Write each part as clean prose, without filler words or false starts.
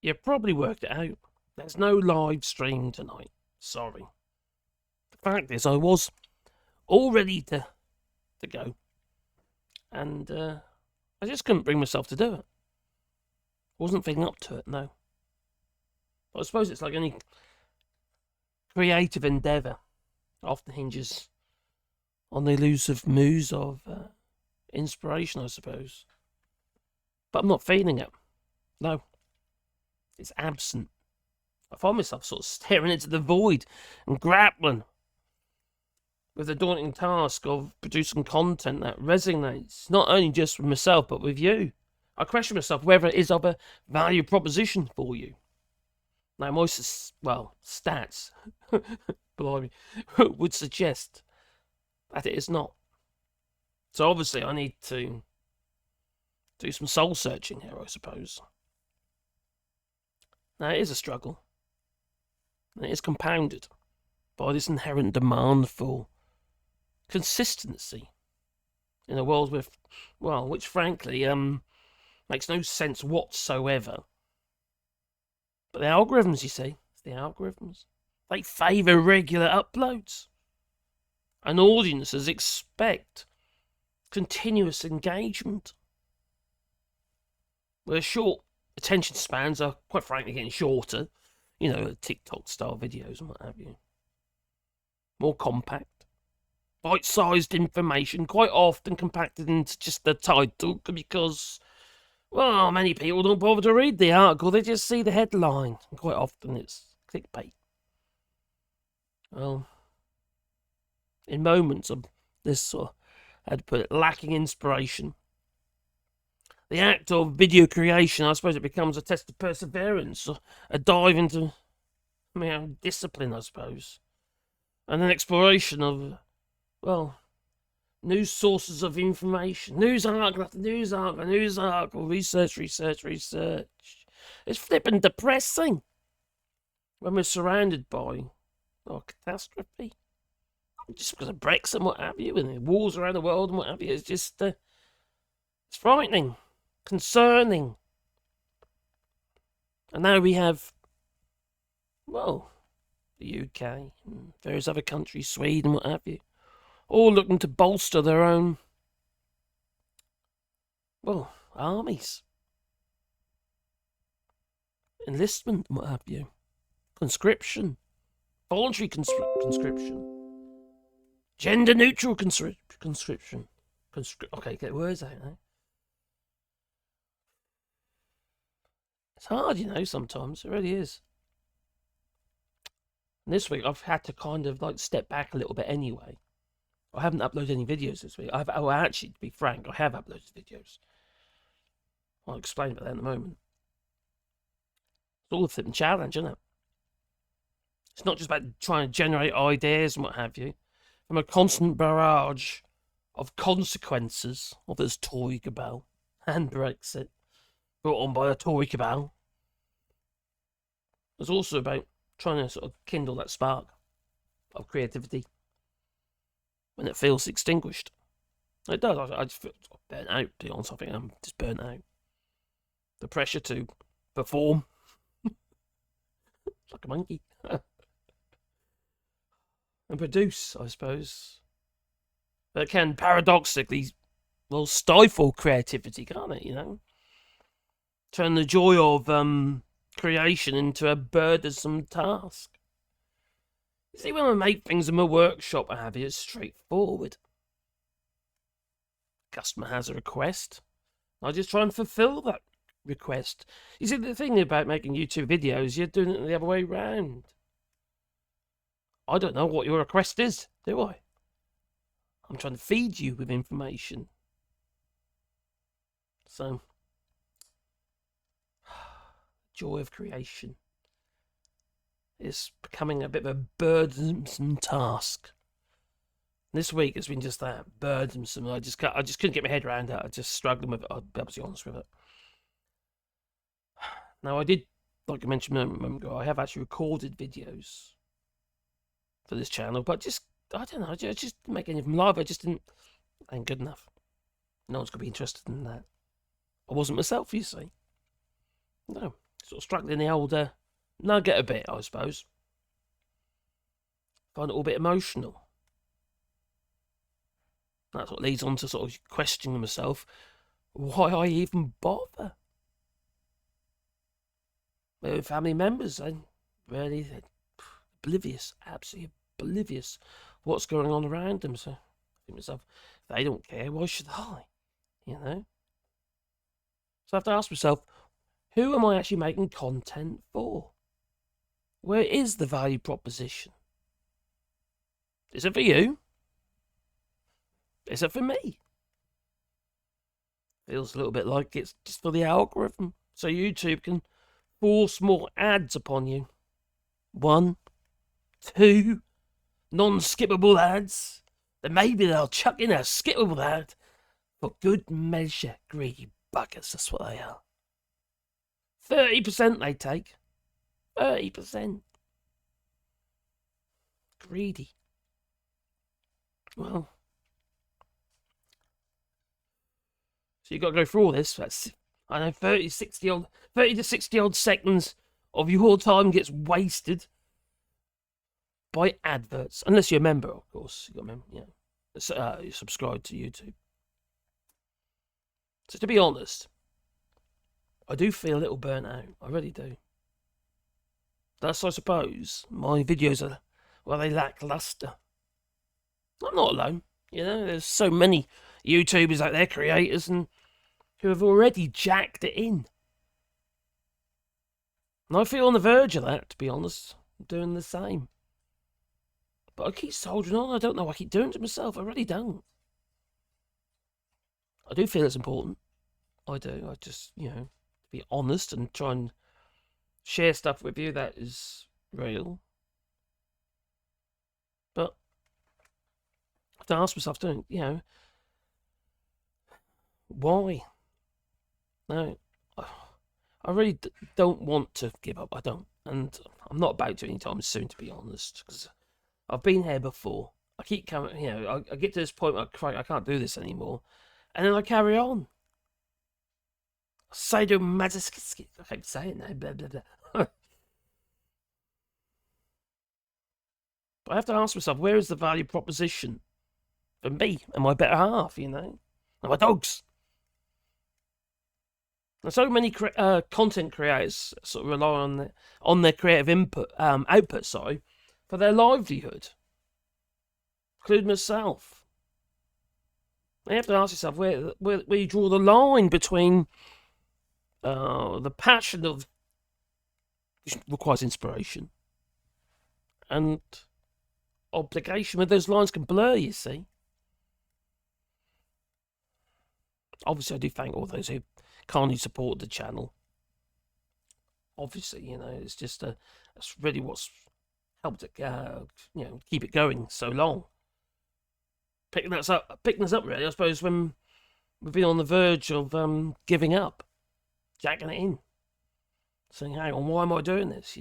You probably worked it out. There's no live stream tonight. Sorry. The fact is, I was all ready to go. And I just couldn't bring myself to do it. Wasn't feeling up to it, no. I suppose it's like any creative endeavour often hinges on the elusive muse of inspiration, I suppose. But I'm not feeling it. No. It's absent. I find myself sort of staring into the void and grappling with the daunting task of producing content that resonates not only just with myself but with you. I question myself whether it is of a value proposition for you. Now, most stats blimey, would suggest that it is not. So obviously I need to do some soul searching here, I suppose. Now, it is a struggle. And it is compounded by this inherent demand for consistency in a world which frankly makes no sense whatsoever. But the algorithms, you see, they favour regular uploads. And audiences expect continuous engagement. Where short attention spans are, quite frankly, getting shorter. You know, TikTok-style videos and what have you. More compact. Bite-sized information, quite often compacted into just the title because, well, many people don't bother to read the article. They just see the headline. And quite often it's clickbait. Well, in moments of this sort of, I'd put it, lacking inspiration, the act of video creation, I suppose it becomes a test of perseverance, a dive into discipline, I suppose, and an exploration of, new sources of information. News article after news article, research. It's flipping depressing when we're surrounded by catastrophe. Just because of Brexit and what have you, and the wars around the world and what have you. It's just, it's frightening. Concerning. And now we have, the UK and various other countries, Sweden, what have you, all looking to bolster their own, armies. Enlistment, what have you. Conscription. Voluntary conscription. Gender-neutral conscription. Okay, get words out now. It's hard, sometimes. It really is. And this week, I've had to kind of, step back a little bit anyway. I haven't uploaded any videos this week. Actually, to be frank, I have uploaded videos. I'll explain about that in a moment. It's all a flipping challenge, isn't it? It's not just about trying to generate ideas and what have you. From a constant barrage of consequences of this Tory cabal and Brexit, brought on by a Tory cabal. It's also about trying to sort of kindle that spark of creativity when it feels extinguished. It does. I just feel burnt out, to be honest. I think I'm just burnt out. The pressure to perform like a monkey and produce, I suppose. But it can paradoxically, stifle creativity, can't it, Turn the joy of creation into a burdensome task. You see, when I make things in my workshop, I have it straightforward. Customer has a request. I just try and fulfill that request. You see, the thing about making YouTube videos, you're doing it the other way round. I don't know what your request is, do I? I'm trying to feed you with information. So, joy of creation is becoming a bit of a burdensome task. This week has been just that, burdensome. I just couldn't get my head around it. I just struggled with it. I'll be absolutely honest with it. Now, I did, like I mentioned a moment ago, I have actually recorded videos for this channel, but I don't know, I just didn't make any of them live. I ain't good enough. No one's going to be interested in that. I wasn't myself, you see. No, sort of struggling the older nugget a bit, I suppose. Find it all a bit emotional. That's what leads on to sort of questioning myself why I even bother. My family members, they really oblivious, absolutely oblivious what's going on around them. So I think to myself, if they don't care, why should I? You know? So I have to ask myself, who am I actually making content for? Where is the value proposition? Is it for you? Is it for me? Feels a little bit like it's just for the algorithm, so YouTube can force more ads upon you. 1, 2 non-skippable ads. Then maybe they'll chuck in a skippable ad for good measure. Greedy buggers, that's what they are. 30% they take. 30%. Greedy. Well, so you've got to go through all this. That's, I know, 30 to 60 odd seconds of your time gets wasted by adverts. Unless you're a member, of course. You've got a member, yeah. You subscribe to YouTube. So to be honest, I do feel a little burnt out. I really do. Thus, I suppose, my videos are, well, they lackluster. I'm not alone. You know, there's so many YouTubers out there, creators, and who have already jacked it in. And I feel on the verge of that, to be honest. I'm doing the same. But I keep soldiering on. I don't know what I keep doing to myself. I really don't. I do feel it's important. I do. I just, be honest and try and share stuff with you that is real. But I have to ask myself, why? No, I really don't want to give up. I don't. And I'm not about to anytime soon, to be honest, because I've been here before. I keep coming, I get to this point where I can't do this anymore. And then I carry on. Sadomasochistic. I can't say it now. Blah, blah, blah. But I have to ask myself, where is the value proposition for me and my better half, and my dogs? And so many content creators sort of rely on their creative output, for their livelihood, including myself. You have to ask yourself where you draw the line between the passion of, which requires inspiration, and obligation, where those lines can blur, you see. Obviously, I do thank all those who kindly support the channel. Obviously, it's just that's really what's helped it, keep it going so long. Picking us up, really, I suppose, when we've been on the verge of giving up, jacking it in, saying, "Hang on, why am I doing this?"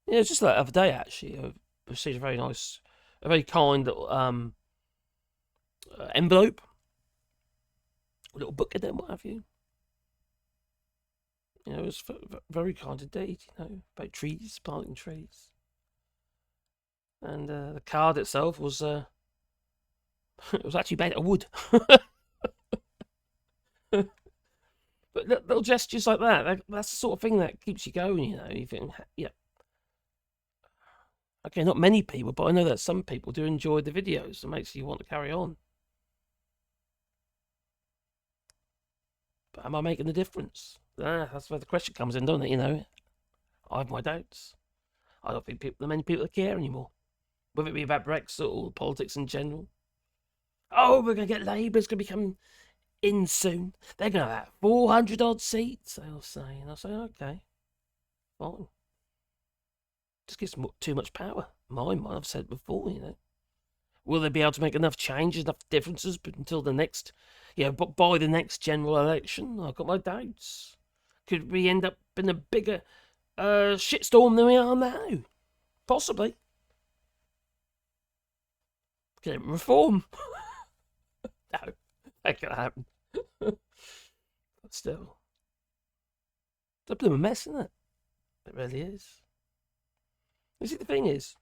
It's just like the other day, actually, I received a very kind little envelope, a little book in it, what have you. It was very kind indeed, about trees, planting trees. And the card itself was, it was actually made of wood. But little gestures like that, that's the sort of thing that keeps you going, You think, okay, not many people, but I know that some people do enjoy the videos. It makes you want to carry on. But am I making a difference? That's where the question comes in, doesn't it? I have my doubts. I don't think many people care anymore. Whether it be about Brexit or politics in general. Oh, we're going to get Labour's going to become in soon. They're going to have 400 odd seats, they'll say. And I'll say, okay, fine. Just gives them too much power. My mind, I've said before, Will they be able to make enough changes, enough differences until the next, but by the next general election? I've got my doubts. Could we end up in a bigger shitstorm than we are now? Possibly. Can it reform? No, that can't happen. But still, it's a bit of a mess, isn't it? It really is. You see, the thing is,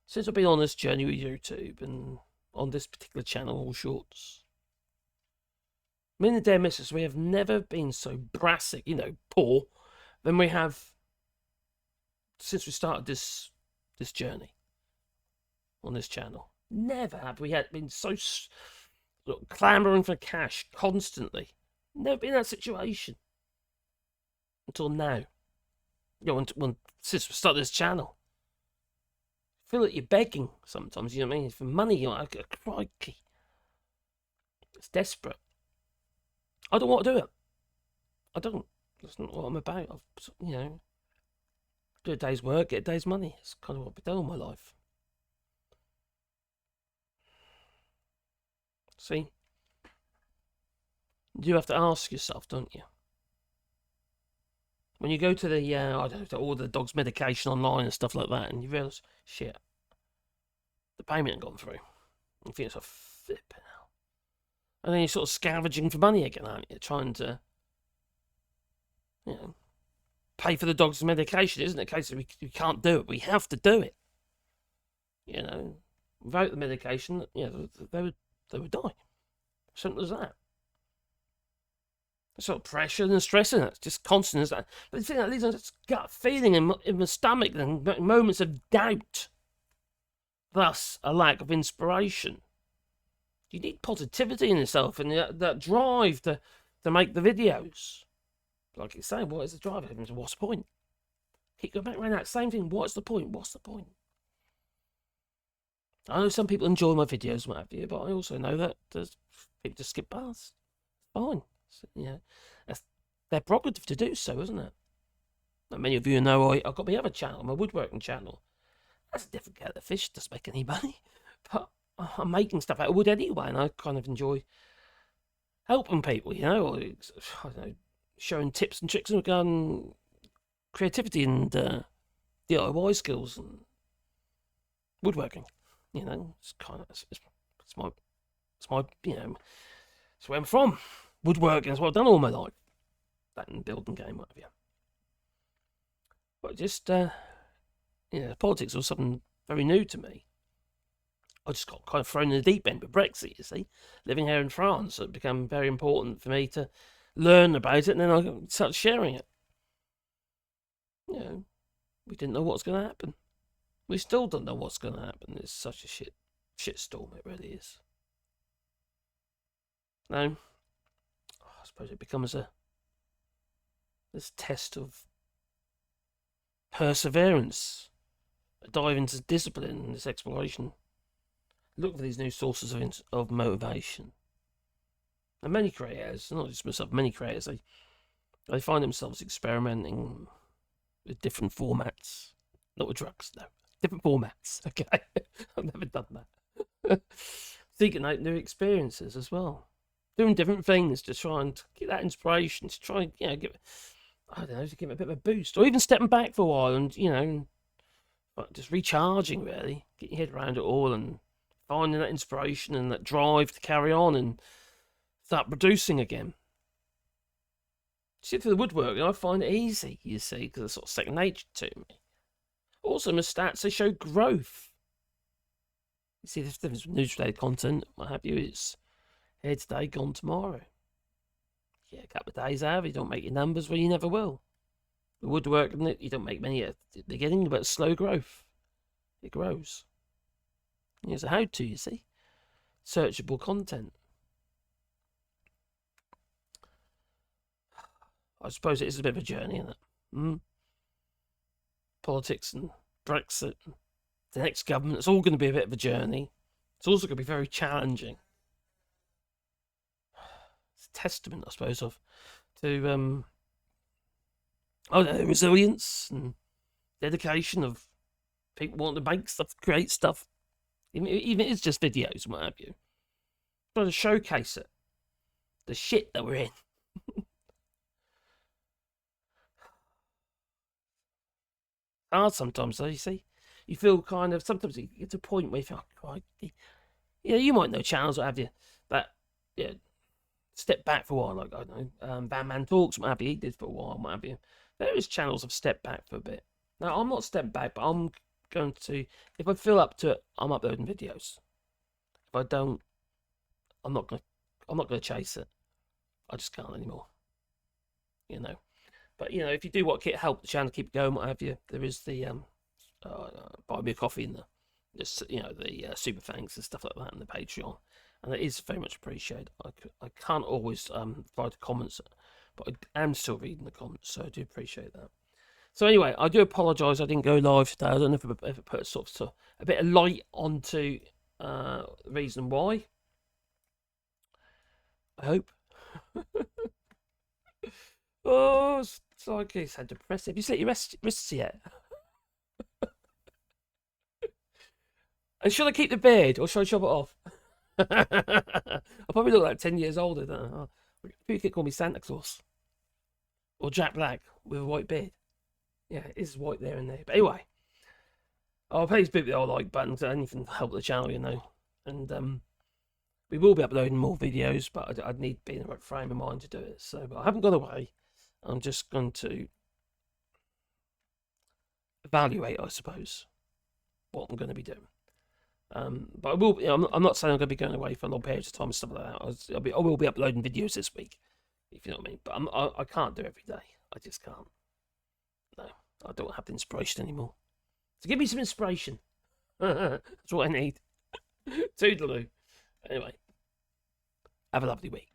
since I've been on this journey with YouTube and on this particular channel, Allshorts, me and the dear missus, we have never been so brassic, poor, than we have since we started this journey on this channel. Never have we had been so clamouring for cash constantly. Never been in that situation until now. Since we started this channel, I feel like you're begging sometimes. You know what I mean? For money, you're like, crikey, it's desperate. I don't want to do it. I don't. That's not what I'm about. Do a day's work, get a day's money. It's kind of what I've done all my life. See? You have to ask yourself, don't you? When you go to the, to order the dog's medication online and stuff like that, and you realise, shit, the payment ain't gone through. You think it's a flip now. And then you're sort of scavenging for money again, aren't you? Trying to, pay for the dog's medication. It isn't a case of we can't do it. We have to do it. Without the medication, they would die. Simple as that. It's sort of pressure and stress in it. It's just constant as that. But the thing that leads on to gut feeling in my stomach and moments of doubt. Thus, a lack of inspiration. You need positivity in yourself and that drive to make the videos. Like you say, what is the drive? What's the point? Keep going back around that same thing. What's the point? What's the point? I know some people enjoy my videos, what have you, but I also know that there's people just skip past. Fine. That's their prerogative to do so, isn't it? Like many of you know, I've got my other channel, my woodworking channel. That's a different kettle of fish. Doesn't make any money, but I'm making stuff out of wood anyway, and I kind of enjoy helping people, or I don't know, showing tips and tricks regarding creativity and DIY skills and woodworking. It's kind of it's my it's where I'm from. Woodworking is what I've done all my life. That and building game, what have you. But just politics was something very new to me. I just got kind of thrown in the deep end with Brexit, you see. Living here in France, it became very important for me to learn about it, and then I started sharing it. We didn't know what's going to happen. We still don't know what's going to happen. It's such a shit storm, it really is. Now, I suppose it becomes this test of perseverance, a dive into discipline and this exploration. Look for these new sources of motivation. And many creators, not just myself, many creators, they find themselves experimenting with different formats. Not with drugs, no. Different formats, okay? I've never done that. Seeking out new experiences as well. Doing different things to try and get that inspiration, to try and, to give it a bit of a boost. Or even stepping back for a while and, just recharging, really. Getting your head around it all and finding that inspiration and that drive to carry on and start producing again. See, through the woodworking, I find it easy, you see, because it's sort of second nature to me. Also, my stats, they show growth. You see, there's difference with news-related content, what have you, it's here today, gone tomorrow. A couple of days out, you don't make your numbers, well, you never will. The woodworking, you don't make many at the beginning, but slow growth. It grows. It's a how-to, you see. Searchable content. I suppose it is a bit of a journey, isn't it? Politics and Brexit, and the next government, it's all going to be a bit of a journey. It's also going to be very challenging. It's a testament, I suppose, to resilience and dedication of people wanting to make stuff, create stuff. Even if it's just videos and what have you. Trying to showcase it. The shit that we're in. Hard sometimes, though, you see. You feel kind of, sometimes you get to a point where you feel, you might know channels, what have you, that, step back for a while. Like, I don't know, Batman Talks, what have you, he did for a while, what have you. Various channels have stepped back for a bit. Now, I'm not stepping back, but I'm going to, if I feel up to it, I'm uploading videos. If I don't, I'm not gonna chase it. I just can't anymore. You know. But you know, if you do want to help the channel keep going, what have you, there is the buy me a coffee and the super thanks and stuff like that, and the Patreon, and it is very much appreciated. I can't always provide the comments, but I am still reading the comments, so I do appreciate that. So anyway, I do apologise I didn't go live today. I don't know if it put sort of a bit of light onto the reason why. I hope. Oh, it's like it's so depressive. Have you set your wrists yet? And should I keep the beard or should I chop it off? I'll probably look like 10 years older. Don't I? People could call me Santa Claus or Jack Black with a white beard. Yeah, it is white there and there. But anyway, I'll please beat the old like button so anything to help the channel, you know. And we will be uploading more videos, but I'd need to be in the right frame of mind to do it. So, but I haven't gone away. I'm just going to evaluate, I suppose, what I'm going to be doing. But I will. You know, I'm not saying I'm going to be going away for long periods of time and stuff like that. I will be uploading videos this week, if you know what I mean. But I can't do it every day. I just can't. No, I don't have the inspiration anymore. So give me some inspiration. That's what I need. Toodaloo. Anyway, have a lovely week.